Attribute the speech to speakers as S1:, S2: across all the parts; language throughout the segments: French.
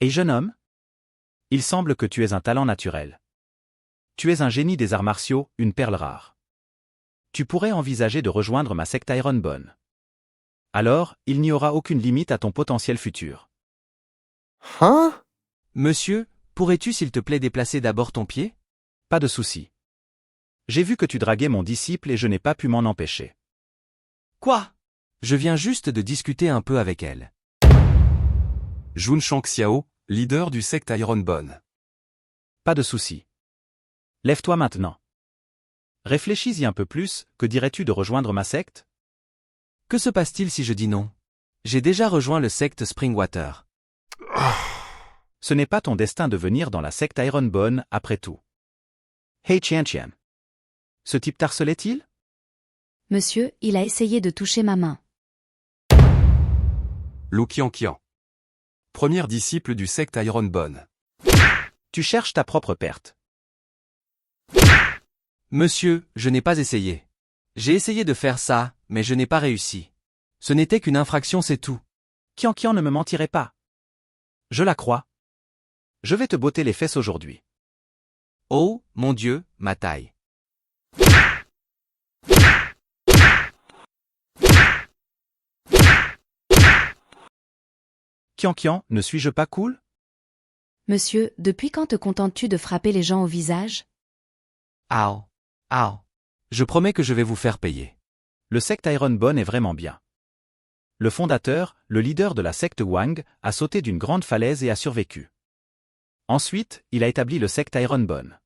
S1: Et jeune homme? Il semble que tu aies un talent naturel. Tu es un génie des arts martiaux, une perle rare. Tu pourrais envisager de rejoindre ma secte Ironbone. Alors, il n'y aura aucune limite à ton potentiel futur.
S2: Hein?
S3: Monsieur, pourrais-tu s'il te plaît déplacer d'abord ton pied?
S1: Pas de souci. J'ai vu que tu draguais mon disciple et je n'ai pas pu m'en empêcher.
S3: Quoi? Je viens juste de discuter un peu avec elle.
S4: Jun Shangxiao, leader du secte Ironbone.
S1: Pas de souci. Lève-toi maintenant. Réfléchis-y un peu plus, que dirais-tu de rejoindre ma secte?
S3: Que se passe-t-il si je dis non? J'ai déjà rejoint le secte Springwater.
S1: Ce n'est pas ton destin de venir dans la secte Ironbone, après tout. Hey Qian. Ce type t'harcelait-il?
S5: Monsieur, il a essayé de toucher ma main.
S4: Lu Qianqian. Premier disciple du secte Ironbone.
S1: Tu cherches ta propre perte.
S3: Monsieur, je n'ai pas essayé. J'ai essayé de faire ça, mais je n'ai pas réussi. Ce n'était qu'une infraction, c'est tout.
S1: Qian ne me mentirait pas. Je la crois. Je vais te botter les fesses aujourd'hui.
S3: Oh, mon Dieu, ma taille.
S1: Qian, ne suis-je pas cool?
S5: Monsieur, depuis quand te contentes-tu de frapper les gens au visage?
S3: Ao. Ao. Je promets que je vais vous faire payer.
S1: Le secte Ironbone est vraiment bien. Le fondateur, le leader de la secte Wang, a sauté d'une grande falaise et a survécu. Ensuite, il a établi le secte Ironbone.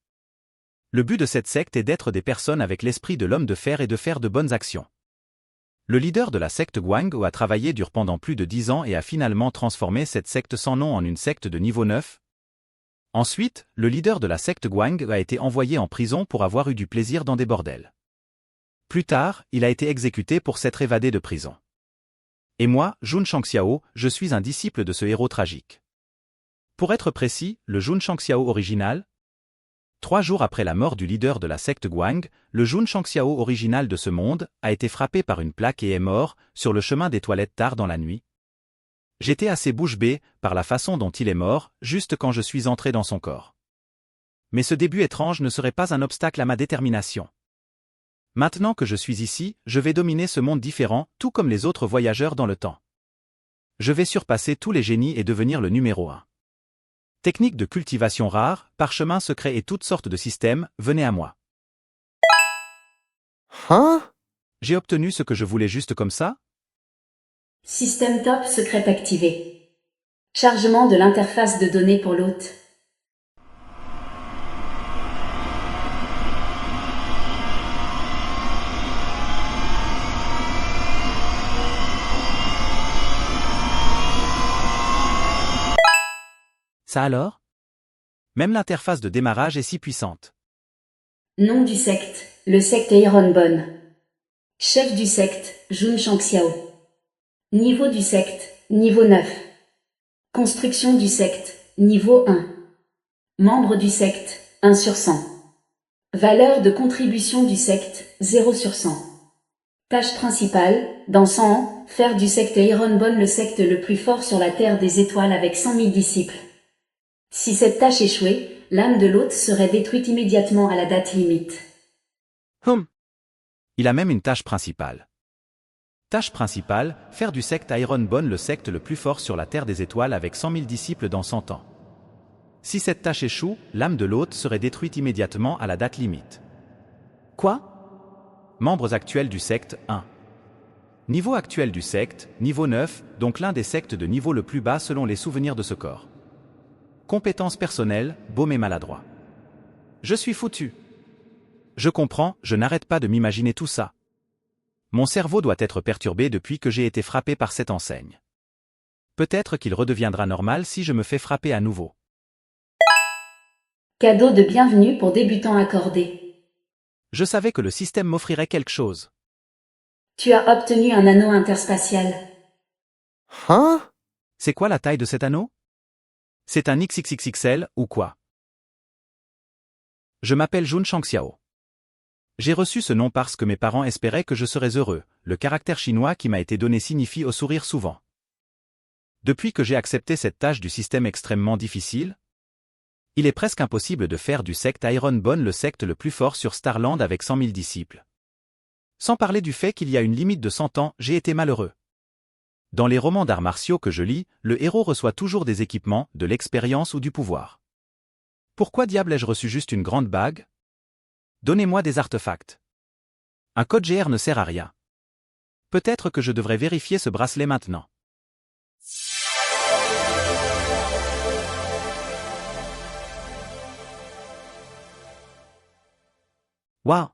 S1: Le but de cette secte est d'être des personnes avec l'esprit de l'homme de fer et de faire de bonnes actions. Le leader de la secte Wang a travaillé dur pendant plus de 10 ans et a finalement transformé cette secte sans nom en une secte de niveau 9. Ensuite, le leader de la secte Wang a été envoyé en prison pour avoir eu du plaisir dans des bordels. Plus tard, il a été exécuté pour s'être évadé de prison. Et moi, Jun Shangxiao, je suis un disciple de ce héros tragique. Pour être précis, le Jun Shangxiao original. 3 jours après la mort du leader de la secte Wang, le Jun Shangxiao original de ce monde a été frappé par une plaque et est mort, sur le chemin des toilettes tard dans la nuit. J'étais assez bouche bée par la façon dont il est mort, juste quand je suis entré dans son corps. Mais ce début étrange ne serait pas un obstacle à ma détermination. Maintenant que je suis ici, je vais dominer ce monde différent, tout comme les autres voyageurs dans le temps. Je vais surpasser tous les génies et devenir le numéro 1. Technique de cultivation rare, parchemin secret et toutes sortes de systèmes, venez à moi.
S2: Hein?
S1: J'ai obtenu ce que je voulais juste comme ça?
S6: Système top secret activé. Chargement de l'interface de données pour l'hôte.
S1: Ça alors? Même l'interface de démarrage est si puissante.
S6: Nom du secte, le secte Ironbone. Chef du secte, Jun Shangxiao. Niveau du secte, niveau 9. Construction du secte, niveau 1. Membre du secte, 1 sur 100. Valeur de contribution du secte, 0 sur 100. Tâche principale, dans 100 ans, faire du secte Ironbone le secte le plus fort sur la Terre des étoiles avec 100 000 disciples. Si cette tâche échouait, l'âme de l'hôte serait détruite immédiatement à la date limite.
S1: Il a même une tâche principale. Tâche principale, faire du secte Ironbone le secte le plus fort sur la Terre des étoiles avec 100 000 disciples dans 100 ans. Si cette tâche échoue, l'âme de l'hôte serait détruite immédiatement à la date limite. Quoi? Membres actuels du secte 1. Niveau actuel du secte, niveau 9, donc l'un des sectes de niveau le plus bas selon les souvenirs de ce corps. Compétences personnelles, baume et maladroit. Je suis foutu. Je comprends, je n'arrête pas de m'imaginer tout ça. Mon cerveau doit être perturbé depuis que j'ai été frappé par cette enseigne. Peut-être qu'il redeviendra normal si je me fais frapper à nouveau.
S6: Cadeau de bienvenue pour débutants accordé.
S1: Je savais que le système m'offrirait quelque chose.
S6: Tu as obtenu un anneau interspatial.
S2: Hein?
S1: C'est quoi la taille de cet anneau? C'est un XXXXL, ou quoi? Je m'appelle Jun Shangxiao. J'ai reçu ce nom parce que mes parents espéraient que je serais heureux, le caractère chinois qui m'a été donné signifie au sourire souvent. Depuis que j'ai accepté cette tâche du système extrêmement difficile, il est presque impossible de faire du secte Ironbone le secte le plus fort sur Starland avec 100 000 disciples. Sans parler du fait qu'il y a une limite de 100 ans, j'ai été malheureux. Dans les romans d'arts martiaux que je lis, le héros reçoit toujours des équipements, de l'expérience ou du pouvoir. Pourquoi diable ai-je reçu juste une grande bague? Donnez-moi des artefacts. Un code GR ne sert à rien. Peut-être que je devrais vérifier ce bracelet maintenant. Waouh!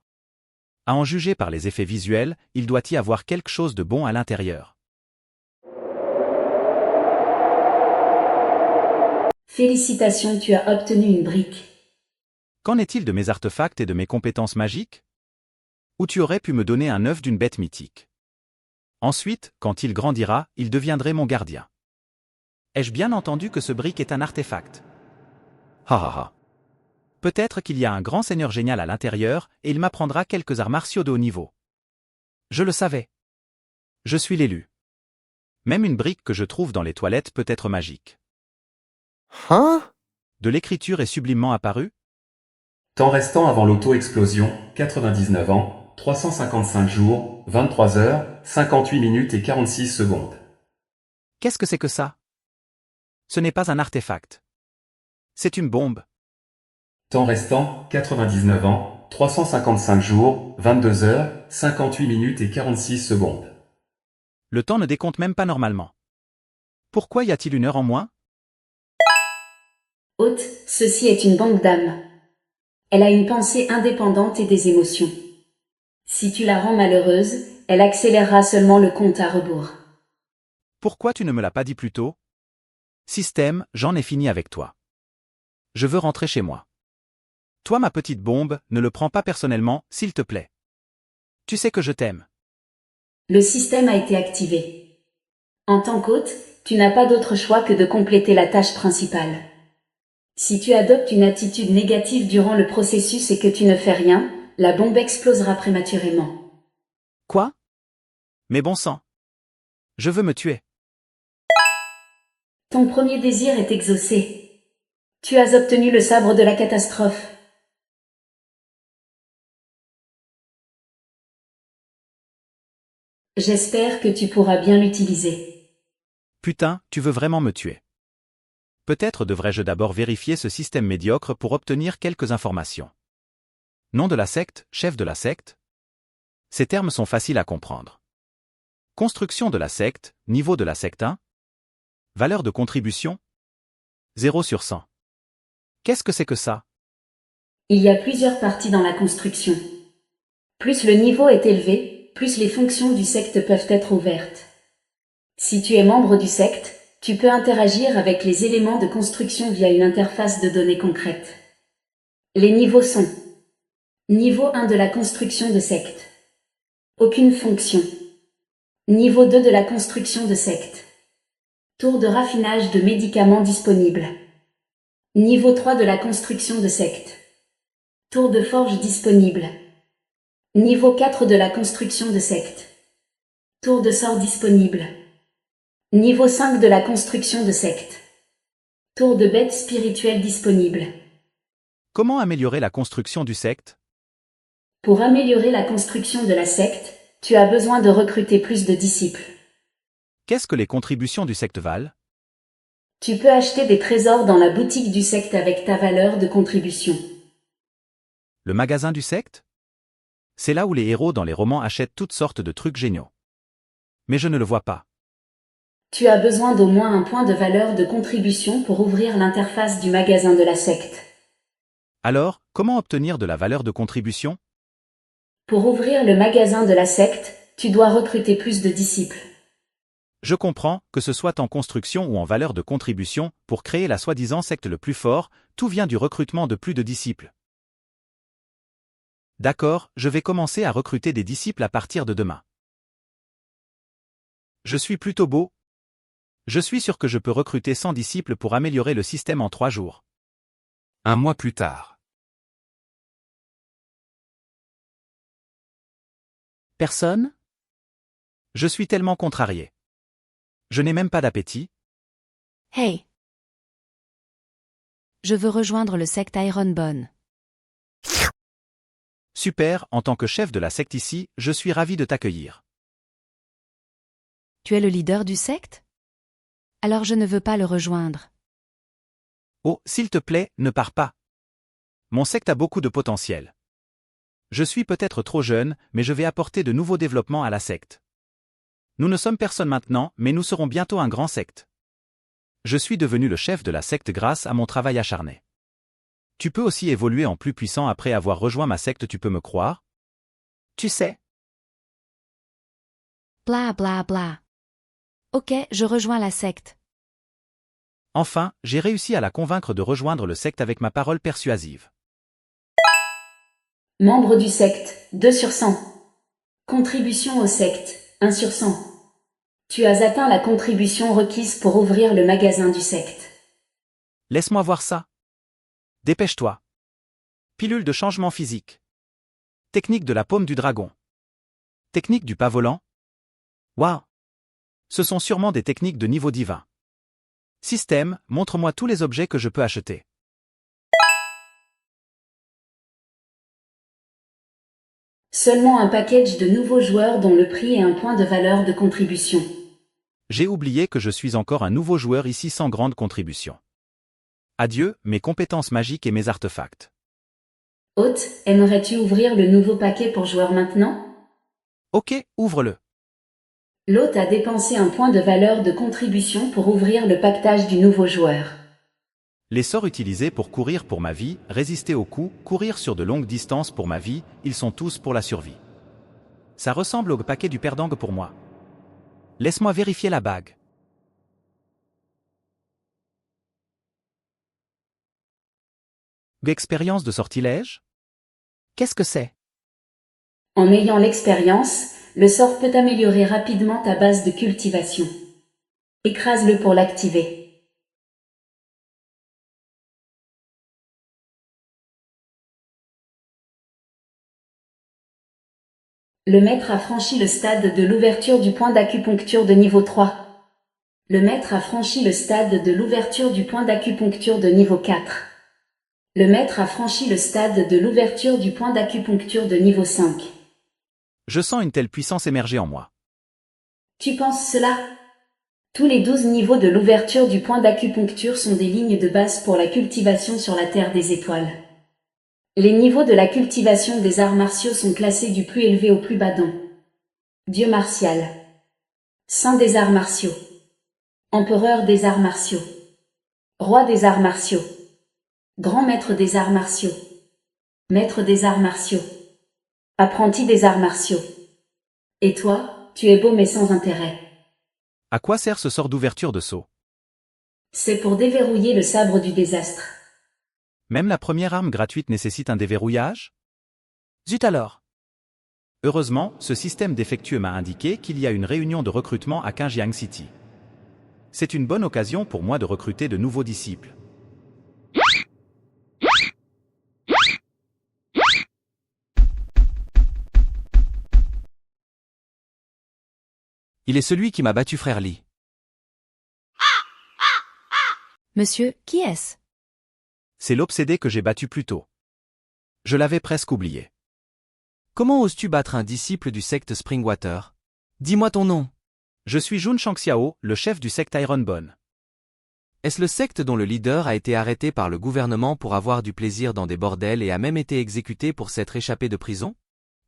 S1: À en juger par les effets visuels, il doit y avoir quelque chose de bon à l'intérieur.
S6: Félicitations, tu as obtenu une brique.
S1: Qu'en est-il de mes artefacts et de mes compétences magiques? Ou tu aurais pu me donner un œuf d'une bête mythique. Ensuite, quand il grandira, il deviendrait mon gardien. Ai-je bien entendu que ce brick est un artefact? Ha ha ha. Peut-être qu'il y a un grand seigneur génial à l'intérieur, et il m'apprendra quelques arts martiaux de haut niveau. Je le savais. Je suis l'élu. Même une brique que je trouve dans les toilettes peut être magique.
S2: Hein?
S1: De l'écriture est sublimement apparue?
S7: Temps restant avant l'auto-explosion, 99 ans, 355 jours, 23 heures, 58 minutes et 46 secondes.
S1: Qu'est-ce que c'est que ça? Ce n'est pas un artefact. C'est une bombe.
S7: Temps restant, 99 ans, 355 jours, 22 heures, 58 minutes et 46 secondes.
S1: Le temps ne décompte même pas normalement. Pourquoi y a-t-il une heure en moins?
S6: Hôte, ceci est une banque d'âme. Elle a une pensée indépendante et des émotions. Si tu la rends malheureuse, elle accélérera seulement le compte à rebours.
S1: Pourquoi tu ne me l'as pas dit plus tôt? Système, j'en ai fini avec toi. Je veux rentrer chez moi. Toi ma petite bombe, ne le prends pas personnellement, s'il te plaît. Tu sais que je t'aime.
S6: Le système a été activé. En tant qu'hôte, tu n'as pas d'autre choix que de compléter la tâche principale. Si tu adoptes une attitude négative durant le processus et que tu ne fais rien, la bombe explosera prématurément.
S1: Quoi? Mais bon sang. Je veux me tuer.
S6: Ton premier désir est exaucé. Tu as obtenu le sabre de la catastrophe. J'espère que tu pourras bien l'utiliser.
S1: Putain, tu veux vraiment me tuer. Peut-être devrais-je d'abord vérifier ce système médiocre pour obtenir quelques informations. Nom de la secte, chef de la secte? Ces termes sont faciles à comprendre. Construction de la secte, niveau de la secte 1? Valeur de contribution? 0 sur 100. Qu'est-ce que c'est que ça?
S6: Il y a plusieurs parties dans la construction. Plus le niveau est élevé, plus les fonctions du secte peuvent être ouvertes. Si tu es membre du secte, tu peux interagir avec les éléments de construction via une interface de données concrète. Les niveaux sont: Niveau 1 de la construction de secte. Aucune fonction. Niveau 2 de la construction de secte. Tour de raffinage de médicaments disponible. Niveau 3 de la construction de secte. Tour de forge disponible. Niveau 4 de la construction de secte. Tour de sort disponible. Niveau 5 de la construction de secte. Tour de bête spirituelle disponible.
S1: Comment améliorer la construction du secte?
S6: Pour améliorer la construction de la secte, tu as besoin de recruter plus de disciples.
S1: Qu'est-ce que les contributions du secte valent?
S6: Tu peux acheter des trésors dans la boutique du secte avec ta valeur de contribution.
S1: Le magasin du secte? C'est là où les héros dans les romans achètent toutes sortes de trucs géniaux. Mais je ne le vois pas.
S6: Tu as besoin d'au moins un point de valeur de contribution pour ouvrir l'interface du magasin de la secte.
S1: Alors, comment obtenir de la valeur de contribution?
S6: Pour ouvrir le magasin de la secte, tu dois recruter plus de disciples.
S1: Je comprends, que ce soit en construction ou en valeur de contribution, pour créer la soi-disant secte le plus fort, tout vient du recrutement de plus de disciples. D'accord, je vais commencer à recruter des disciples à partir de demain. Je suis plutôt beau. Je suis sûr que je peux recruter 100 disciples pour améliorer le système en 3 jours.
S4: Un mois plus tard.
S1: Personne? Je suis tellement contrarié. Je n'ai même pas d'appétit.
S5: Hey! Je veux rejoindre le secte Ironbone.
S1: Super, en tant que chef de la secte ici, je suis ravi de t'accueillir.
S5: Tu es le leader du secte? Alors je ne veux pas le rejoindre.
S1: Oh, s'il te plaît, ne pars pas. Mon secte a beaucoup de potentiel. Je suis peut-être trop jeune, mais je vais apporter de nouveaux développements à la secte. Nous ne sommes personne maintenant, mais nous serons bientôt un grand secte. Je suis devenu le chef de la secte grâce à mon travail acharné. Tu peux aussi évoluer en plus puissant après avoir rejoint ma secte, tu peux me croire? Tu sais.
S5: Bla bla bla. Ok, je rejoins la secte.
S1: Enfin, j'ai réussi à la convaincre de rejoindre le secte avec ma parole persuasive.
S6: Membre du secte, 2 sur 100. Contribution au secte, 1 sur 100. Tu as atteint la contribution requise pour ouvrir le magasin du secte.
S1: Laisse-moi voir ça. Dépêche-toi. Pilule de changement physique. Technique de la paume du dragon. Technique du pas volant. Waouh! Ce sont sûrement des techniques de niveau divin. Système, montre-moi tous les objets que je peux acheter.
S6: Seulement un package de nouveaux joueurs dont le prix est un point de valeur de contribution.
S1: J'ai oublié que je suis encore un nouveau joueur ici sans grande contribution. Adieu, mes compétences magiques et mes artefacts.
S6: Hôte, aimerais-tu ouvrir le nouveau paquet pour joueurs maintenant?
S1: Ok, ouvre-le.
S6: L'hôte a dépensé un point de valeur de contribution pour ouvrir le pactage du nouveau joueur.
S1: Les sorts utilisés pour courir pour ma vie, résister aux coups, courir sur de longues distances pour ma vie, ils sont tous pour la survie. Ça ressemble au paquet du perdang pour moi. Laisse-moi vérifier la bague. Expérience de sortilège? Qu'est-ce que c'est?
S6: En ayant l'expérience, le sort peut améliorer rapidement ta base de cultivation. Écrase-le pour l'activer. Le maître a franchi le stade de l'ouverture du point d'acupuncture de niveau 3. Le maître a franchi le stade de l'ouverture du point d'acupuncture de niveau 4. Le maître a franchi le stade de l'ouverture du point d'acupuncture de niveau 5.
S1: Je sens une telle puissance émerger en moi.
S6: Tu penses cela? Tous les 12 niveaux de l'ouverture du point d'acupuncture sont des lignes de base pour la cultivation sur la Terre des étoiles. Les niveaux de la cultivation des arts martiaux sont classés du plus élevé au plus bas don. Dieu martial. Saint des arts martiaux. Empereur des arts martiaux. Roi des arts martiaux. Grand maître des arts martiaux. Maître des arts martiaux. Apprenti des arts martiaux. Et toi, tu es beau mais sans intérêt.
S1: À quoi sert ce sort d'ouverture de sceau?
S6: C'est pour déverrouiller le sabre du désastre.
S1: Même la première arme gratuite nécessite un déverrouillage? Zut alors! Heureusement, ce système défectueux m'a indiqué qu'il y a une réunion de recrutement à Qinjiang City. C'est une bonne occasion pour moi de recruter de nouveaux disciples.
S3: Il est celui qui m'a battu, frère Lee.
S5: Monsieur, qui est-ce?
S1: C'est l'obsédé que j'ai battu plus tôt. Je l'avais presque oublié.
S3: Comment oses-tu battre un disciple du secte Springwater? Dis-moi ton nom.
S1: Je suis Jun Shangxiao, le chef du secte Ironbone.
S3: Est-ce le secte dont le leader a été arrêté par le gouvernement pour avoir du plaisir dans des bordels et a même été exécuté pour s'être échappé de prison?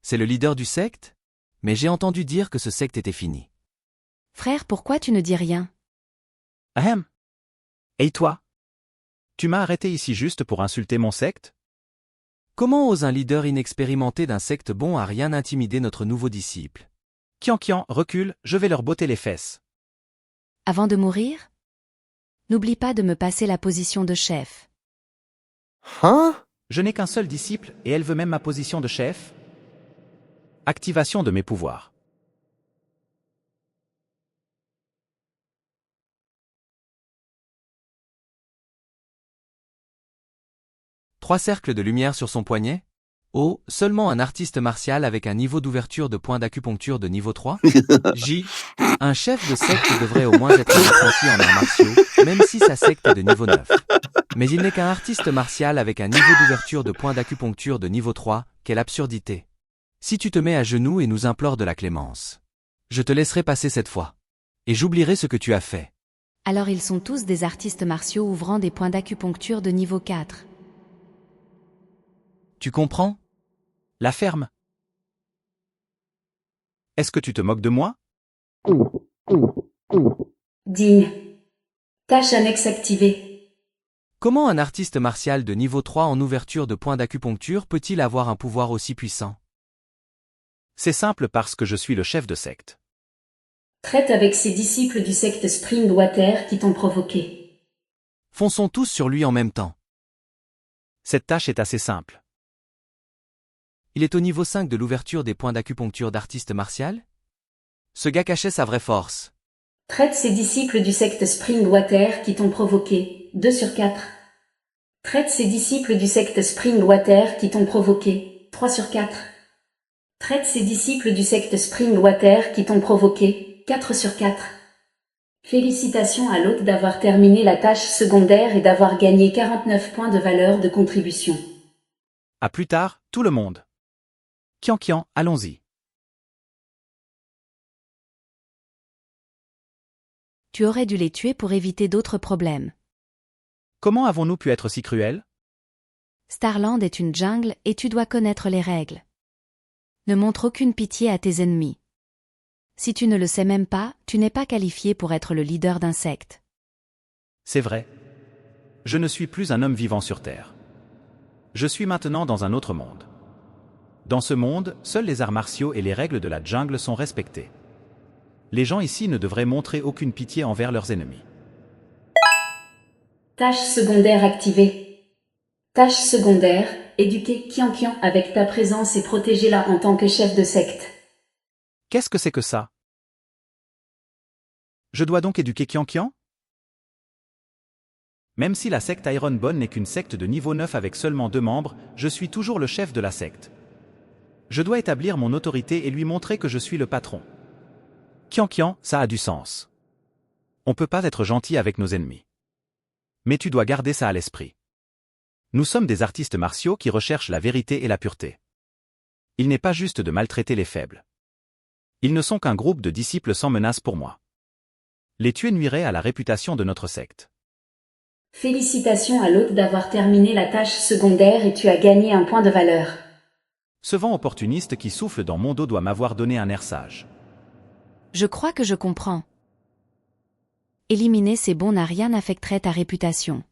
S3: C'est le leader du secte? Mais j'ai entendu dire que ce secte était fini.
S5: Frère, pourquoi tu ne dis rien?
S1: Ahem. Et toi? Tu m'as arrêté ici juste pour insulter mon secte?
S3: Comment ose un leader inexpérimenté d'un secte bon à rien intimider notre nouveau disciple?
S1: Kian, recule, je vais leur botter les fesses.
S5: Avant de mourir? N'oublie pas de me passer la position de chef.
S2: Hein?
S1: Je n'ai qu'un seul disciple et elle veut même ma position de chef? Activation de mes pouvoirs.
S3: Trois cercles de lumière sur son poignet? O. Seulement un artiste martial avec un niveau d'ouverture de point d'acupuncture de niveau 3. J. Un chef de secte devrait au moins être un apprenti en arts martiaux, même si sa secte est de niveau 9. Mais il n'est qu'un artiste martial avec un niveau d'ouverture de point d'acupuncture de niveau 3, quelle absurdité. Si tu te mets à genoux et nous implores de la clémence, je te laisserai passer cette fois. Et j'oublierai ce que tu as fait.
S5: Alors ils sont tous des artistes martiaux ouvrant des points d'acupuncture de niveau 4.
S3: Tu comprends?
S1: La ferme. Est-ce que tu te moques de moi?
S6: Digne. Tâche annexe activée.
S3: Comment un artiste martial de niveau 3 en ouverture de point d'acupuncture peut-il avoir un pouvoir aussi puissant?
S1: C'est simple parce que je suis le chef de secte.
S6: Traite avec ses disciples du secte Springwater qui t'ont provoqué.
S3: Fonçons tous sur lui en même temps.
S1: Cette tâche est assez simple.
S3: Il est au niveau 5 de l'ouverture des points d'acupuncture d'artiste martial? Ce gars cachait sa vraie force.
S6: Traite ses disciples du secte Springwater qui t'ont provoqué. 2 sur 4. Traite ses disciples du secte Springwater qui t'ont provoqué. 3 sur 4. Traite ses disciples du secte Springwater qui t'ont provoqué. 4 sur 4. Félicitations à l'hôte d'avoir terminé la tâche secondaire et d'avoir gagné 49 points de valeur de contribution.
S1: À plus tard, tout le monde. Kian, allons-y.
S5: Tu aurais dû les tuer pour éviter d'autres problèmes.
S1: Comment avons-nous pu être si cruels?
S5: Starland est une jungle et tu dois connaître les règles. Ne montre aucune pitié à tes ennemis. Si tu ne le sais même pas, tu n'es pas qualifié pour être le leader d'un secte.
S1: C'est vrai. Je ne suis plus un homme vivant sur Terre. Je suis maintenant dans un autre monde. Dans ce monde, seuls les arts martiaux et les règles de la jungle sont respectés. Les gens ici ne devraient montrer aucune pitié envers leurs ennemis.
S6: Tâche secondaire activée. Tâche secondaire, éduquer Kian avec ta présence et protéger-la en tant que chef de secte.
S1: Qu'est-ce que c'est que ça? Je dois donc éduquer Kian? Même si la secte Ironbone n'est qu'une secte de niveau 9 avec seulement 2 membres, je suis toujours le chef de la secte. Je dois établir mon autorité et lui montrer que je suis le patron. Kian, ça a du sens. On peut pas être gentil avec nos ennemis. Mais tu dois garder ça à l'esprit. Nous sommes des artistes martiaux qui recherchent la vérité et la pureté. Il n'est pas juste de maltraiter les faibles. Ils ne sont qu'un groupe de disciples sans menace pour moi. Les tuer nuirait à la réputation de notre secte.
S6: Félicitations à l'hôte d'avoir terminé la tâche secondaire et tu as gagné un point de valeur.
S1: Ce vent opportuniste qui souffle dans mon dos doit m'avoir donné un air sage.
S5: Je crois que je comprends. Éliminer ces bons n'a rien n'affecterait ta réputation.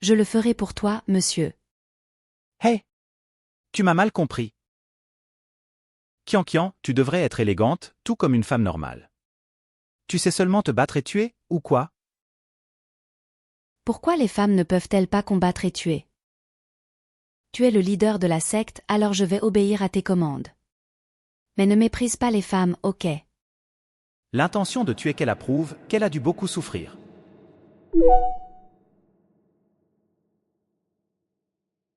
S5: Je le ferai pour toi, monsieur.
S1: Hey! Tu m'as mal compris. Kian, tu devrais être élégante, tout comme une femme normale. Tu sais seulement te battre et tuer, ou quoi?
S5: Pourquoi les femmes ne peuvent-elles pas combattre et tuer? Tu es le leader de la secte, alors je vais obéir à tes commandes. Mais ne méprise pas les femmes, ok?
S1: L'intention de tuer qu'elle approuve, qu'elle a dû beaucoup souffrir.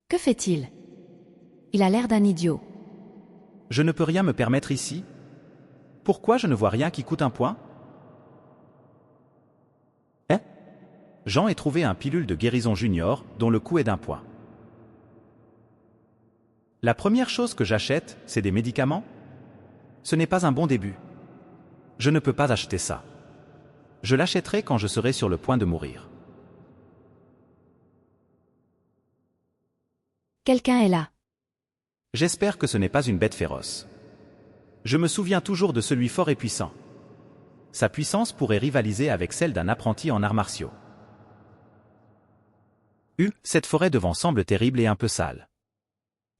S5: Que fait-il? Il a l'air d'un idiot.
S1: Je ne peux rien me permettre ici? Pourquoi je ne vois rien qui coûte un point? Jean a trouvé un pilule de guérison junior, dont le coût est d'1 point. La première chose que j'achète, c'est des médicaments? Ce n'est pas un bon début. Je ne peux pas acheter ça. Je l'achèterai quand je serai sur le point de mourir.
S5: Quelqu'un est là.
S1: J'espère que ce n'est pas une bête féroce. Je me souviens toujours de celui fort et puissant. Sa puissance pourrait rivaliser avec celle d'un apprenti en arts martiaux. Cette forêt devant semble terrible et un peu sale.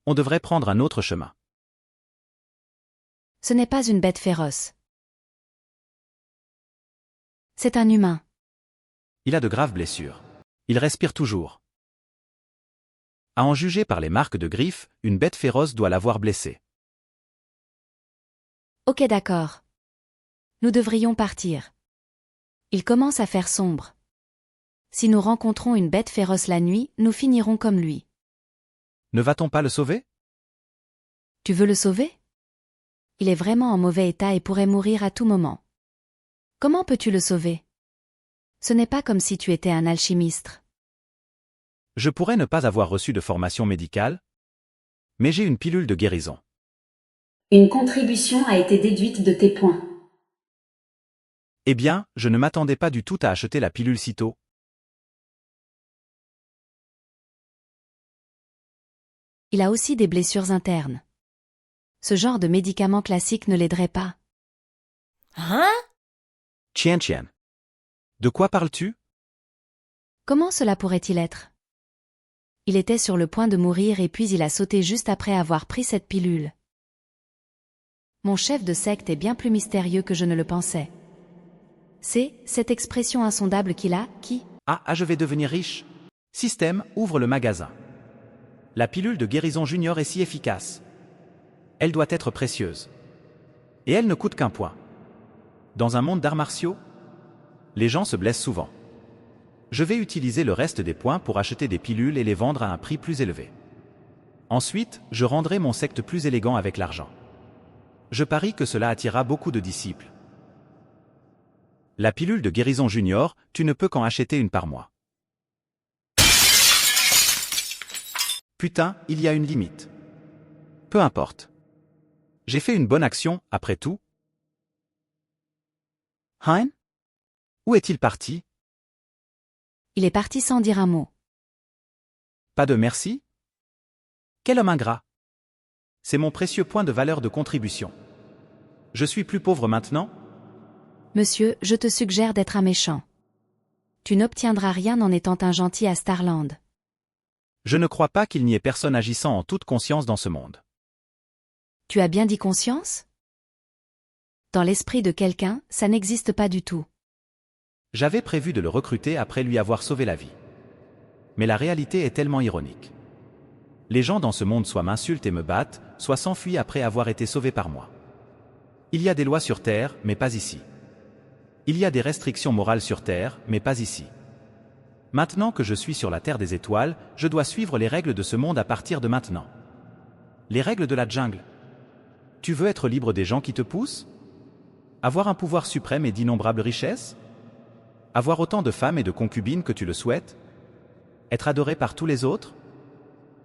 S1: On devrait prendre un autre chemin.
S5: Ce n'est pas une bête féroce. C'est un humain.
S1: Il a de graves blessures. Il respire toujours. À en juger par les marques de griffes, une bête féroce doit l'avoir blessé.
S5: Ok, d'accord. Nous devrions partir. Il commence à faire sombre. Si nous rencontrons une bête féroce la nuit, nous finirons comme lui.
S1: Ne va-t-on pas le sauver?
S5: Tu veux le sauver? Il est vraiment en mauvais état et pourrait mourir à tout moment. Comment peux-tu le sauver? Ce n'est pas comme si tu étais un alchimiste.
S1: Je pourrais ne pas avoir reçu de formation médicale, mais j'ai une pilule de guérison.
S6: Une contribution a été déduite de tes points.
S1: Eh bien, je ne m'attendais pas du tout à acheter la pilule si tôt.
S5: Il a aussi des blessures internes. Ce genre de médicament classique ne l'aiderait pas.
S8: Hein?
S1: Tiens. De quoi parles-tu?
S5: Comment cela pourrait-il être? Il était sur le point de mourir et puis il a sauté juste après avoir pris cette pilule. Mon chef de secte est bien plus mystérieux que je ne le pensais. C'est cette expression insondable qu'il a, qui?
S1: Ah, je vais devenir riche. Système, ouvre le magasin. La pilule de guérison junior est si efficace. Elle doit être précieuse. Et elle ne coûte qu'un point. Dans un monde d'arts martiaux, les gens se blessent souvent. Je vais utiliser le reste des points pour acheter des pilules et les vendre à un prix plus élevé. Ensuite, je rendrai mon secte plus élégant avec l'argent. Je parie que cela attirera beaucoup de disciples. La pilule de guérison junior, tu ne peux qu'en acheter une par mois. Putain, il y a une limite. Peu importe. J'ai fait une bonne action, après tout. Hein? Où est-il parti?
S5: Il est parti sans dire un mot.
S1: Pas de merci? Quel homme ingrat! C'est mon précieux point de valeur de contribution. Je suis plus pauvre maintenant?
S5: Monsieur, je te suggère d'être un méchant. Tu n'obtiendras rien en étant un gentil à Starland.
S1: Je ne crois pas qu'il n'y ait personne agissant en toute conscience dans ce monde.
S5: Tu as bien dit conscience? Dans l'esprit de quelqu'un, ça n'existe pas du tout.
S1: J'avais prévu de le recruter après lui avoir sauvé la vie. Mais la réalité est tellement ironique. Les gens dans ce monde soit m'insultent et me battent, soit s'enfuient après avoir été sauvés par moi. Il y a des lois sur Terre, mais pas ici. Il y a des restrictions morales sur Terre, mais pas ici. Maintenant que je suis sur la Terre des étoiles, je dois suivre les règles de ce monde à partir de maintenant. Les règles de la jungle. Tu veux être libre des gens qui te poussent? Avoir un pouvoir suprême et d'innombrables richesses? Avoir autant de femmes et de concubines que tu le souhaites? Être adoré par tous les autres?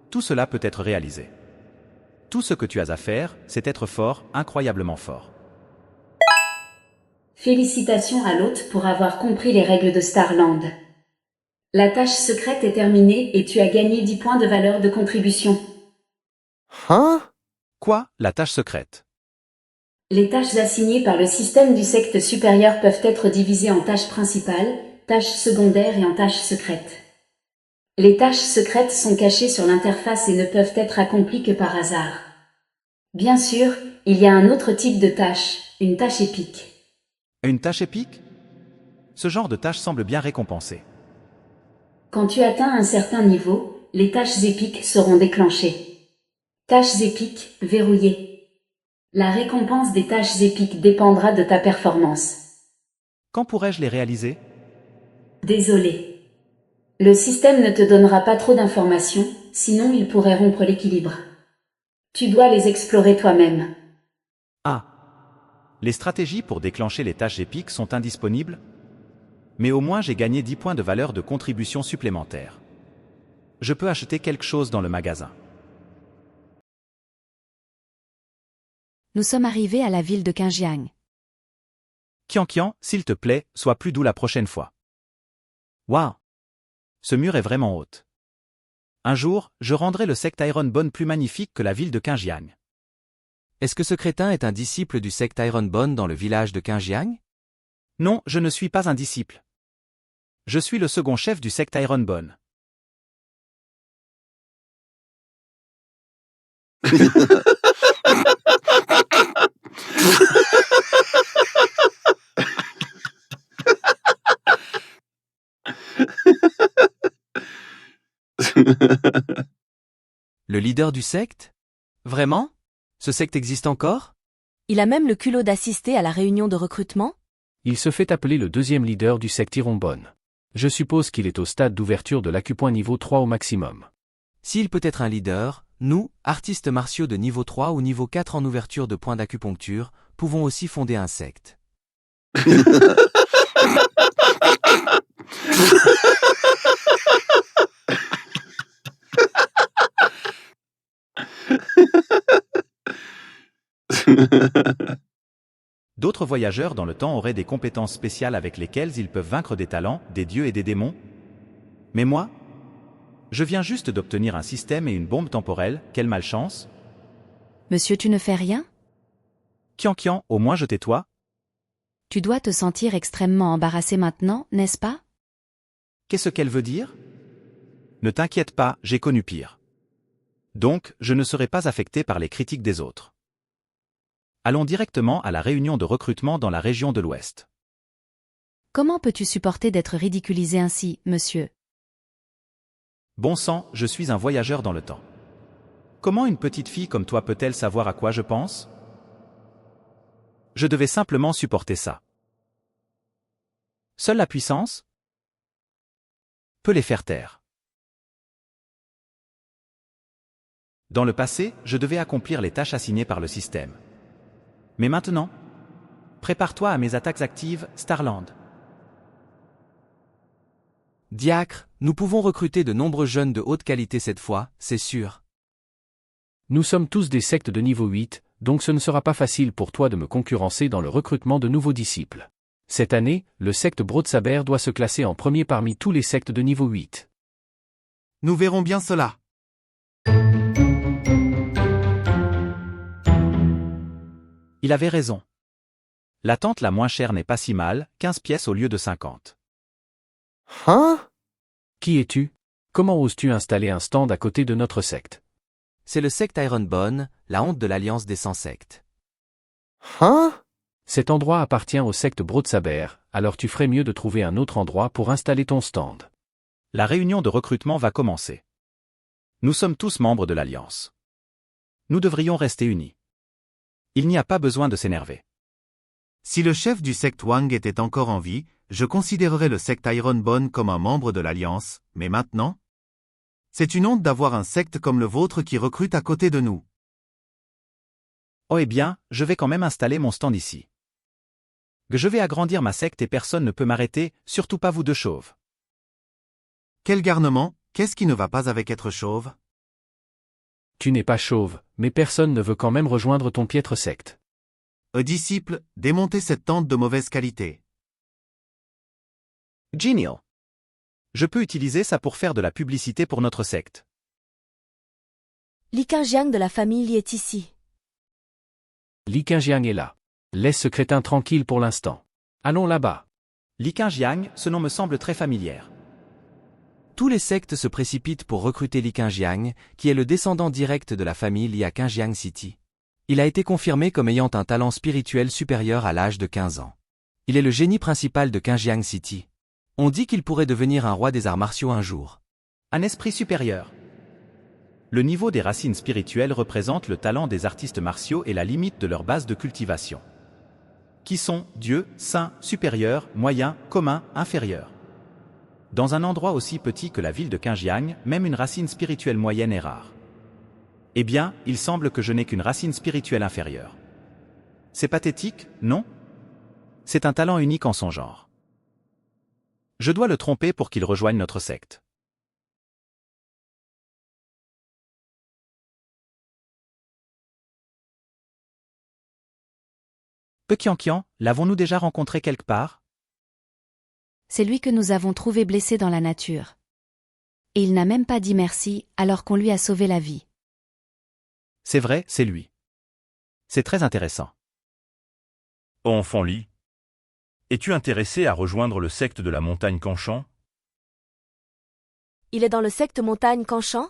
S1: Tout cela peut être réalisé. Tout ce que tu as à faire, c'est être fort, incroyablement fort.
S6: Félicitations à l'hôte pour avoir compris les règles de Starland. La tâche secrète est terminée et tu as gagné 10 points de valeur de contribution.
S2: Hein?
S1: Quoi, la tâche secrète?
S6: Les tâches assignées par le système du secte supérieur peuvent être divisées en tâches principales, tâches secondaires et en tâches secrètes. Les tâches secrètes sont cachées sur l'interface et ne peuvent être accomplies que par hasard. Bien sûr, il y a un autre type de tâche, une tâche épique.
S1: Une tâche épique? Ce genre de tâche semble bien récompensé.
S6: Quand tu atteins un certain niveau, les tâches épiques seront déclenchées. Tâches épiques verrouillées. La récompense des tâches épiques dépendra de ta performance.
S1: Quand pourrais-je les réaliser?
S6: Désolé. Le système ne te donnera pas trop d'informations, sinon il pourrait rompre l'équilibre. Tu dois les explorer toi-même.
S1: Ah. Les stratégies pour déclencher les tâches épiques sont indisponibles? Mais au moins j'ai gagné 10 points de valeur de contribution supplémentaire. Je peux acheter quelque chose dans le magasin.
S5: Nous sommes arrivés à la ville de Qingjiang.
S1: Kian, s'il te plaît, sois plus doux la prochaine fois. Waouh! Ce mur est vraiment haute. Un jour, je rendrai le secte Ironbone plus magnifique que la ville de Qingjiang.
S3: Est-ce que ce crétin est un disciple du secte Ironbone dans le village de Qingjiang?
S1: Non, je ne suis pas un disciple. Je suis le second chef du secte Ironbone.
S3: Le leader du secte? Vraiment? Ce secte existe encore?
S8: Il a même le culot d'assister à la réunion de recrutement?
S9: Il se fait appeler le deuxième leader du secte Ironbone. Je suppose qu'il est au stade d'ouverture de l'acupoint niveau 3 au maximum.
S3: S'il peut être un leader, nous, artistes martiaux de niveau 3 ou niveau 4 en ouverture de points d'acupuncture, pouvons aussi fonder un secte.
S1: D'autres voyageurs dans le temps auraient des compétences spéciales avec lesquelles ils peuvent vaincre des talents, des dieux et des démons? Mais moi? Je viens juste d'obtenir un système et une bombe temporelle, quelle malchance!
S5: Monsieur, tu ne fais rien?
S1: Kian, au moins je tais-toi?
S5: Tu dois te sentir extrêmement embarrassé maintenant, n'est-ce pas?
S1: Qu'est-ce qu'elle veut dire? Ne t'inquiète pas, j'ai connu pire. Donc, je ne serai pas affecté par les critiques des autres. Allons directement à la réunion de recrutement dans la région de l'Ouest.
S5: Comment peux-tu supporter d'être ridiculisé ainsi, monsieur?
S1: Bon sang, je suis un voyageur dans le temps. Comment une petite fille comme toi peut-elle savoir à quoi je pense? Je devais simplement supporter ça. Seule la puissance peut les faire taire. Dans le passé, je devais accomplir les tâches assignées par le système. Mais maintenant, prépare-toi à mes attaques actives, Starland.
S3: Diacre, nous pouvons recruter de nombreux jeunes de haute qualité cette fois, c'est sûr.
S9: Nous sommes tous des sectes de niveau 8, donc ce ne sera pas facile pour toi de me concurrencer dans le recrutement de nouveaux disciples. Cette année, le secte Broadsaber doit se classer en premier parmi tous les sectes de niveau 8.
S10: Nous verrons bien cela.
S1: Il avait raison. La tente la moins chère n'est pas si mal, 15 pièces au lieu de 50.
S2: Hein?
S9: Qui es-tu? Comment oses-tu installer un stand à côté de notre secte?
S3: C'est le secte Ironbone, la honte de l'alliance des 100 sectes.
S2: Hein?
S9: Cet endroit appartient au secte Broadsaber, alors tu ferais mieux de trouver un autre endroit pour installer ton stand.
S1: La réunion de recrutement va commencer. Nous sommes tous membres de l'Alliance. Nous devrions rester unis. Il n'y a pas besoin de s'énerver.
S10: Si le chef du secte Wang était encore en vie, je considérerais le secte Ironbone comme un membre de l'Alliance, mais maintenant? C'est une honte d'avoir un secte comme le vôtre qui recrute à côté de nous.
S1: Oh eh bien, je vais quand même installer mon stand ici. Que je vais agrandir ma secte et personne ne peut m'arrêter, surtout pas vous deux chauves.
S10: Quel garnement, qu'est-ce qui ne va pas avec être chauve?
S9: Tu n'es pas chauve, mais personne ne veut quand même rejoindre ton piètre secte.
S10: Disciple, démontez cette tente de mauvaise qualité.
S1: Genial. Je peux utiliser ça pour faire de la publicité pour notre secte.
S8: Li Qingjiang de la famille Li est ici.
S9: Li Qingjiang est là. Laisse ce crétin tranquille pour l'instant. Allons là-bas.
S1: Li Qingjiang, ce nom me semble très familier.
S3: Tous les sectes se précipitent pour recruter Li Qingjiang, qui est le descendant direct de la famille Li à Qingjiang City. Il a été confirmé comme ayant un talent spirituel supérieur à l'âge de 15 ans. Il est le génie principal de Qingjiang City. On dit qu'il pourrait devenir un roi des arts martiaux un jour.
S1: Un esprit supérieur. Le niveau des racines spirituelles représente le talent des artistes martiaux et la limite de leur base de cultivation. Qui sont Dieu, saint, supérieur, moyen, commun, inférieur. Dans un endroit aussi petit que la ville de Qingjiang, même une racine spirituelle moyenne est rare. Eh bien, il semble que je n'ai qu'une racine spirituelle inférieure. C'est pathétique, non? C'est un talent unique en son genre. Je dois le tromper pour qu'il rejoigne notre secte. Pekiankian, l'avons-nous déjà rencontré quelque part?
S5: C'est lui que nous avons trouvé blessé dans la nature. Et il n'a même pas dit merci, alors qu'on lui a sauvé la vie.
S1: C'est vrai, c'est lui. C'est très intéressant.
S11: Enfant Li, es-tu intéressé à rejoindre le secte de la montagne Canchan?
S8: Il est dans le secte montagne Canchan?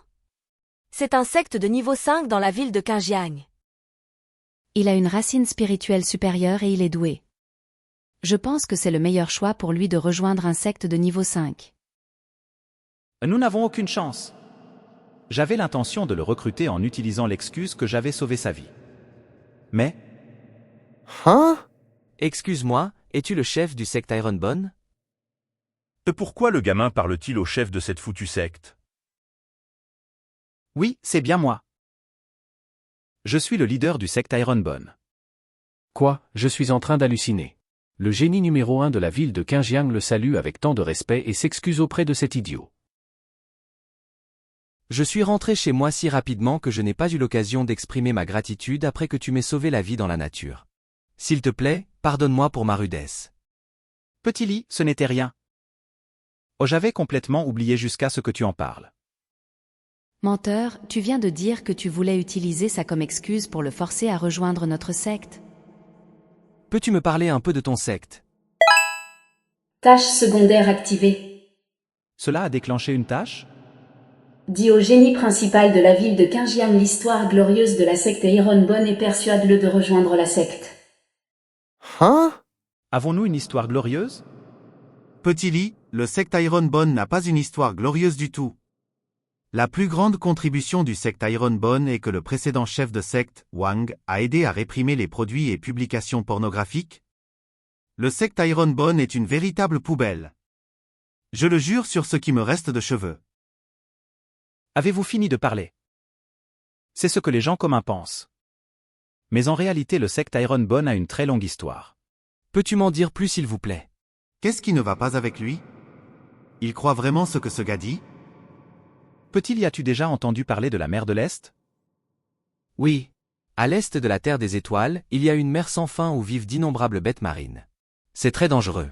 S8: C'est un secte de niveau 5 dans la ville de Qingjiang.
S5: Il a une racine spirituelle supérieure et il est doué. Je pense que c'est le meilleur choix pour lui de rejoindre un secte de niveau 5.
S1: Nous n'avons aucune chance. J'avais l'intention de le recruter en utilisant l'excuse que j'avais sauvé sa vie. Mais...
S2: Hein?
S3: Excuse-moi, es-tu le chef du secte Ironbone?
S11: Pourquoi le gamin parle-t-il au chef de cette foutue secte?
S1: Oui, c'est bien moi. Je suis le leader du secte Ironbone.
S9: Quoi, je suis en train d'halluciner. Le génie numéro 1 de la ville de Qingjiang le salue avec tant de respect et s'excuse auprès de cet idiot.
S3: Je suis rentré chez moi si rapidement que je n'ai pas eu l'occasion d'exprimer ma gratitude après que tu m'aies sauvé la vie dans la nature. S'il te plaît, pardonne-moi pour ma rudesse.
S1: Petit Li, ce n'était rien. Oh, j'avais complètement oublié jusqu'à ce que tu en parles.
S5: Menteur, tu viens de dire que tu voulais utiliser ça comme excuse pour le forcer à rejoindre notre secte.
S3: Peux-tu me parler un peu de ton secte?
S6: Tâche secondaire activée.
S1: Cela a déclenché une tâche?
S6: Dis au génie principal de la ville de Qingjiang l'histoire glorieuse de la secte Ironbone et persuade-le de rejoindre la secte.
S2: Hein?
S1: Avons-nous une histoire glorieuse?
S10: Petit Li, le secte Ironbone n'a pas une histoire glorieuse du tout. La plus grande contribution du secte Ironbone est que le précédent chef de secte, Wang, a aidé à réprimer les produits et publications pornographiques. Le secte Ironbone est une véritable poubelle. Je le jure sur ce qui me reste de cheveux.
S1: Avez-vous fini de parler? C'est ce que les gens communs pensent. Mais en réalité le secte Ironbone a une très longue histoire.
S3: Peux-tu m'en dire plus s'il vous plaît?
S10: Qu'est-ce qui ne va pas avec lui? Il croit vraiment ce que ce gars dit?
S1: Petit Li, as-tu déjà entendu parler de la mer de l'Est?
S3: Oui. À l'est de la Terre des Étoiles, il y a une mer sans fin où vivent d'innombrables bêtes marines. C'est très dangereux.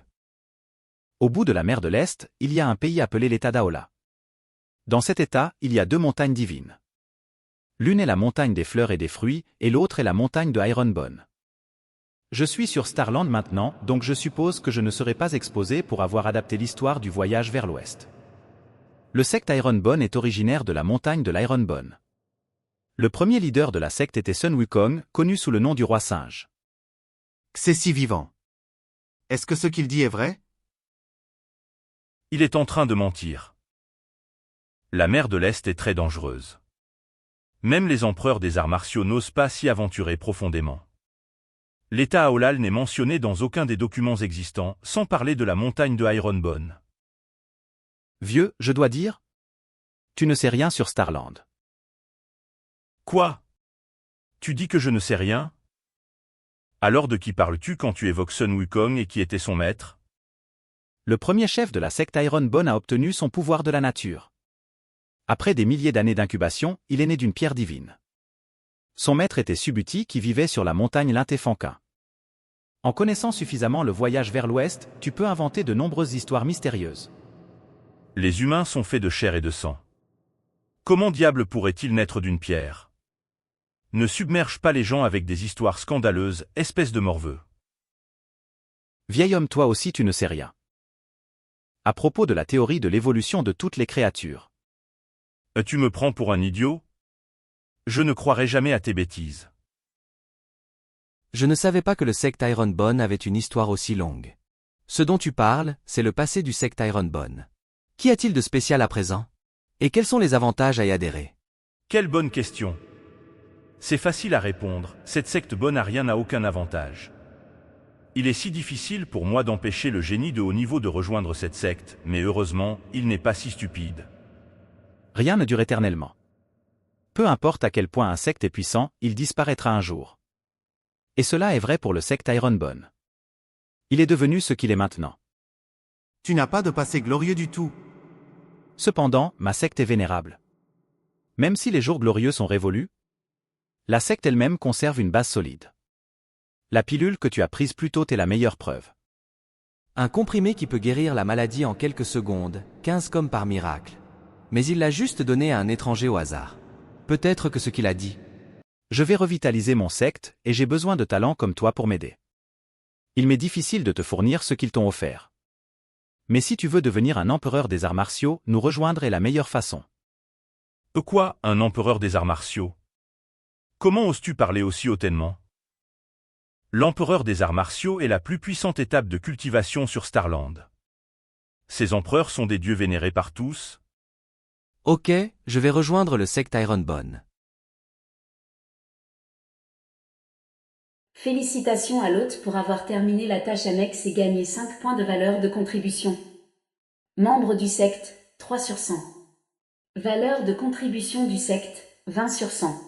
S1: Au bout de la mer de l'Est, il y a un pays appelé l'État d'Aola. Dans cet État, il y a deux montagnes divines. L'une est la montagne des fleurs et des fruits, et l'autre est la montagne de Ironbone. Je suis sur Starland maintenant, donc je suppose que je ne serai pas exposé pour avoir adapté l'histoire du voyage vers l'ouest. Le secte Ironbone est originaire de la montagne de l'Ironbone. Le premier leader de la secte était Sun Wukong, connu sous le nom du roi singe.
S10: C'est si vivant. Est-ce que ce qu'il dit est vrai?
S11: Il est en train de mentir. La mer de l'Est est très dangereuse. Même les empereurs des arts martiaux n'osent pas s'y aventurer profondément. L'État Aolal n'est mentionné dans aucun des documents existants, sans parler de la montagne de Ironbone.
S1: Vieux, je dois dire? Tu ne sais rien sur Starland.
S11: Quoi? Tu dis que je ne sais rien? Alors de qui parles-tu quand tu évoques Sun Wukong et qui était son maître?
S1: Le premier chef de la secte Ironbone a obtenu son pouvoir de la nature. Après des milliers d'années d'incubation, il est né d'une pierre divine. Son maître était Subuti qui vivait sur la montagne Lintefanquin. En connaissant suffisamment le voyage vers l'ouest, tu peux inventer de nombreuses histoires mystérieuses.
S11: Les humains sont faits de chair et de sang. Comment diable pourrait-il naître d'une pierre? Ne submerge pas les gens avec des histoires scandaleuses, espèce de morveux.
S1: Vieil homme, toi aussi tu ne sais rien. À propos de la théorie de l'évolution de toutes les créatures.
S11: Tu me prends pour un idiot? Je ne croirai jamais à tes bêtises.
S3: Je ne savais pas que le secte Ironbone avait une histoire aussi longue. Ce dont tu parles, c'est le passé du secte Ironbone. Qu'y a-t-il de spécial à présent? Et quels sont les avantages à y adhérer?
S11: Quelle bonne question. C'est facile à répondre, cette secte bonne-à-rien n'a aucun avantage. Il est si difficile pour moi d'empêcher le génie de haut niveau de rejoindre cette secte, mais heureusement, il n'est pas si stupide.
S1: Rien ne dure éternellement. Peu importe à quel point un secte est puissant, il disparaîtra un jour. Et cela est vrai pour le secte Ironbone. Il est devenu ce qu'il est maintenant.
S10: Tu n'as pas de passé glorieux du tout.
S1: Cependant, ma secte est vénérable. Même si les jours glorieux sont révolus, la secte elle-même conserve une base solide. La pilule que tu as prise plus tôt est la meilleure preuve.
S3: Un comprimé qui peut guérir la maladie en quelques secondes, 15 comme par miracle. Mais il l'a juste donné à un étranger au hasard. Peut-être que ce qu'il a dit.
S1: Je vais revitaliser mon secte, et j'ai besoin de talents comme toi pour m'aider. Il m'est difficile de te fournir ce qu'ils t'ont offert. Mais si tu veux devenir un empereur des arts martiaux, nous rejoindre est la meilleure façon.
S11: Quoi, un empereur des arts martiaux? Comment oses-tu parler aussi hautainement? L'empereur des arts martiaux est la plus puissante étape de cultivation sur Starland. Ces empereurs sont des dieux vénérés par tous.
S3: Ok, je vais rejoindre le secte Ironbone.
S6: Félicitations à l'hôte pour avoir terminé la tâche annexe et gagné 5 points de valeur de contribution. Membre du secte, 3 sur 100. Valeur de contribution du secte, 20 sur 100.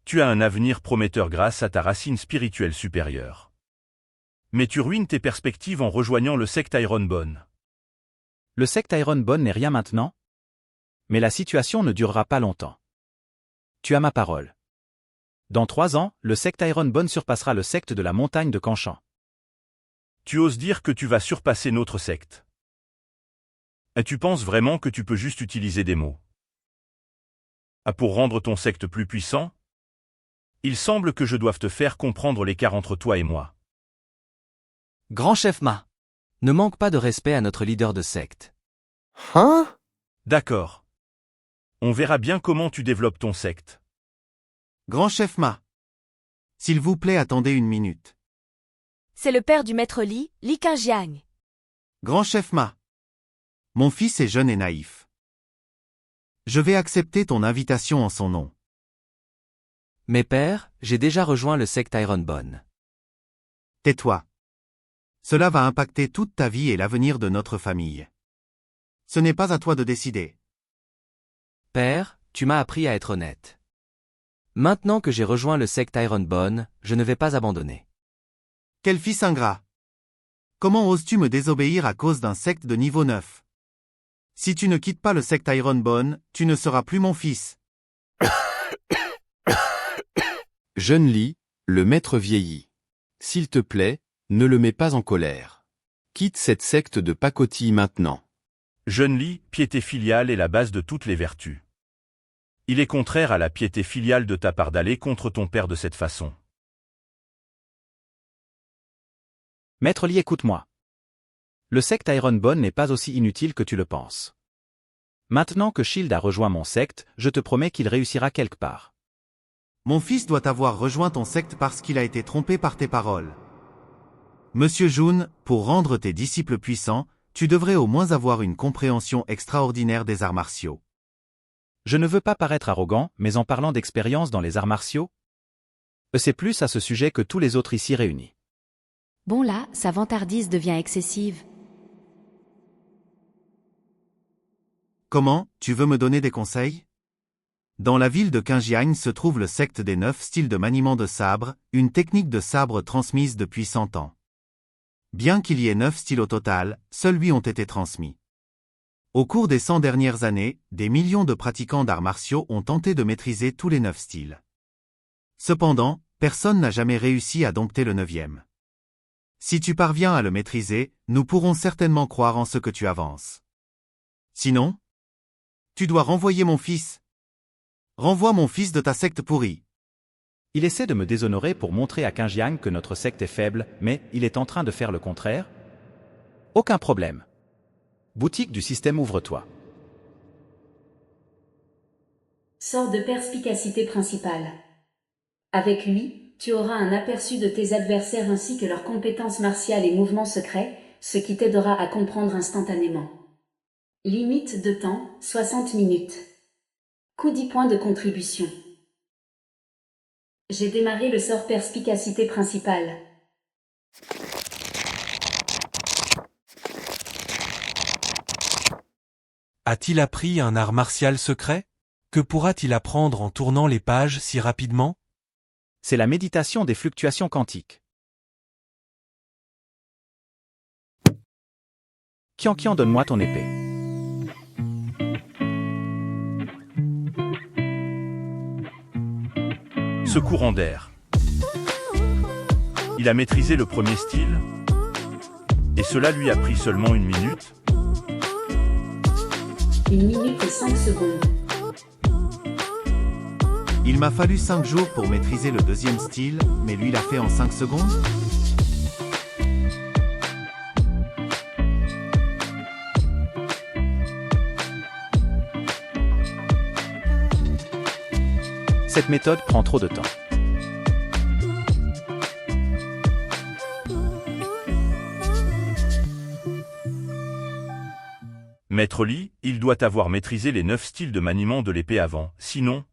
S11: Tu as un avenir prometteur grâce à ta racine spirituelle supérieure. Mais tu ruines tes perspectives en rejoignant le secte Ironbone.
S1: Le secte Ironbone n'est rien maintenant? Mais la situation ne durera pas longtemps. Tu as ma parole. Dans 3 ans, le secte Ironbone surpassera le secte de la montagne de Kanchan.
S11: Tu oses dire que tu vas surpasser notre secte. Et tu penses vraiment que tu peux juste utiliser des mots? Pour rendre ton secte plus puissant? Il semble que je doive te faire comprendre l'écart entre toi et moi.
S3: Grand chef Ma, ne manque pas de respect à notre leader de secte.
S2: Hein?
S11: D'accord. On verra bien comment tu développes ton secte.
S10: Grand chef Ma. S'il vous plaît, attendez une minute.
S8: C'est le père du maître Li, Li Qingjiang.
S10: Grand chef Ma. Mon fils est jeune et naïf. Je vais accepter ton invitation en son nom.
S3: Mais père, j'ai déjà rejoint le secte Ironbone.
S10: Tais-toi. Cela va impacter toute ta vie et l'avenir de notre famille. Ce n'est pas à toi de décider.
S3: Père, tu m'as appris à être honnête. Maintenant que j'ai rejoint le secte Ironbone, je ne vais pas abandonner.
S10: Quel fils ingrat! Comment oses-tu me désobéir à cause d'un secte de niveau 9? Si tu ne quittes pas le secte Ironbone, tu ne seras plus mon fils.
S4: Jeune Li, le maître vieillit. S'il te plaît, ne le mets pas en colère. Quitte cette secte de pacotille maintenant.
S11: Jeune Li, piété filiale est la base de toutes les vertus. Il est contraire à la piété filiale de ta part d'aller contre ton père de cette façon.
S1: Maître Li, écoute-moi. Le secte Ironbone n'est pas aussi inutile que tu le penses. Maintenant que Shield a rejoint mon secte, je te promets qu'il réussira quelque part.
S10: Mon fils doit avoir rejoint ton secte parce qu'il a été trompé par tes paroles. Monsieur Jun, pour rendre tes disciples puissants, tu devrais au moins avoir une compréhension extraordinaire des arts martiaux.
S1: Je ne veux pas paraître arrogant, mais en parlant d'expérience dans les arts martiaux, c'est plus à ce sujet que tous les autres ici réunis.
S5: Bon là, sa vantardise devient excessive.
S10: Comment, tu veux me donner des conseils? Dans la ville de Qingjiang se trouve le secte des 9 styles de maniement de sabre, une technique de sabre transmise depuis 100 ans. Bien qu'il y ait 9 styles au total, seuls 8 ont été transmis. Au cours des 100 dernières années, des millions de pratiquants d'arts martiaux ont tenté de maîtriser tous les 9 styles. Cependant, personne n'a jamais réussi à dompter le 9e. Si tu parviens à le maîtriser, nous pourrons certainement croire en ce que tu avances. Sinon, tu dois renvoyer mon fils. Renvoie mon fils de ta secte pourrie.
S1: Il essaie de me déshonorer pour montrer à Qingjiang que notre secte est faible, mais il est en train de faire le contraire? Aucun problème. Boutique du système, ouvre-toi.
S6: Sort de perspicacité principale. Avec lui, tu auras un aperçu de tes adversaires ainsi que leurs compétences martiales et mouvements secrets, ce qui t'aidera à comprendre instantanément. Limite de temps, 60 minutes. Coût 10 points de contribution. J'ai démarré le sort perspicacité principale.
S12: A-t-il appris un art martial secret? Que pourra-t-il apprendre en tournant les pages si rapidement?
S1: C'est la méditation des fluctuations quantiques. Qian, donne-moi ton épée.
S11: Ce courant d'air. Il a maîtrisé le premier style, et cela lui a pris seulement 1 minute.
S6: 1 minute et 5 secondes.
S10: Il m'a fallu 5 jours pour maîtriser le 2e style, mais lui l'a fait en 5 secondes?
S1: Cette méthode prend trop de temps.
S11: Maître Li, il doit avoir maîtrisé les 9 styles de maniement de l'épée avant, sinon,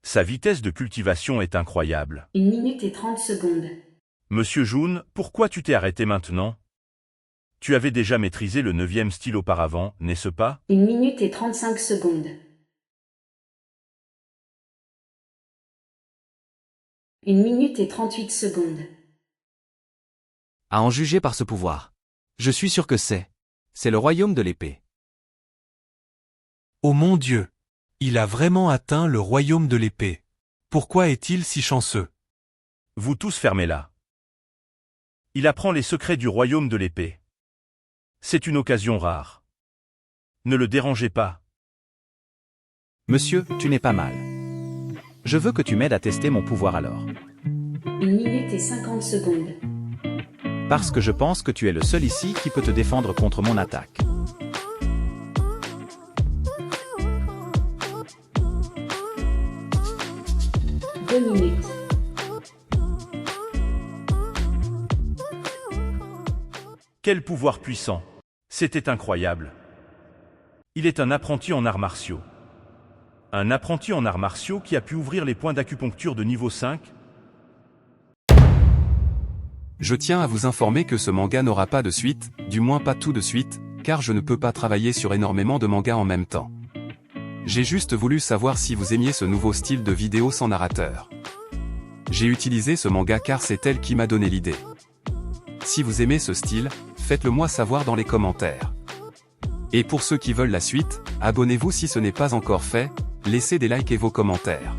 S11: sa vitesse de cultivation est incroyable.
S6: 1 minute et 30 secondes.
S11: Monsieur Jun, pourquoi tu t'es arrêté maintenant? Tu avais déjà maîtrisé le 9e style auparavant, n'est-ce pas?
S6: 1 minute et 35 secondes. 1 minute et 38 secondes.
S3: À en juger par ce pouvoir. Je suis sûr que c'est le royaume de l'épée.
S12: Oh mon Dieu! Il a vraiment atteint le royaume de l'épée. Pourquoi est-il si chanceux?
S11: Vous tous fermez-la. Il apprend les secrets du royaume de l'épée. C'est une occasion rare. Ne le dérangez pas.
S1: Monsieur, tu n'es pas mal. Je veux que tu m'aides à tester mon pouvoir alors.
S6: 1 minute et 50 secondes.
S1: Parce que je pense que tu es le seul ici qui peut te défendre contre mon attaque.
S6: Deux minutes.
S11: Quel pouvoir puissant! C'était incroyable. Il est un apprenti en arts martiaux. Un apprenti en arts martiaux qui a pu ouvrir les points d'acupuncture de niveau 5.
S4: Je tiens à vous informer que ce manga n'aura pas de suite, du moins pas tout de suite, car je ne peux pas travailler sur énormément de mangas en même temps. J'ai juste voulu savoir si vous aimiez ce nouveau style de vidéo sans narrateur. J'ai utilisé ce manga car c'est elle qui m'a donné l'idée. Si vous aimez ce style, faites-le moi savoir dans les commentaires. Et pour ceux qui veulent la suite, abonnez-vous si ce n'est pas encore fait, laissez des likes et vos commentaires.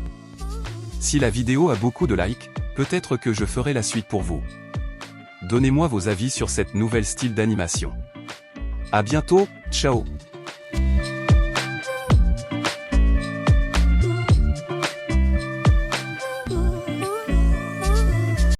S4: Si la vidéo a beaucoup de likes, peut-être que je ferai la suite pour vous. Donnez-moi vos avis sur cette nouvelle style d'animation. À bientôt, ciao!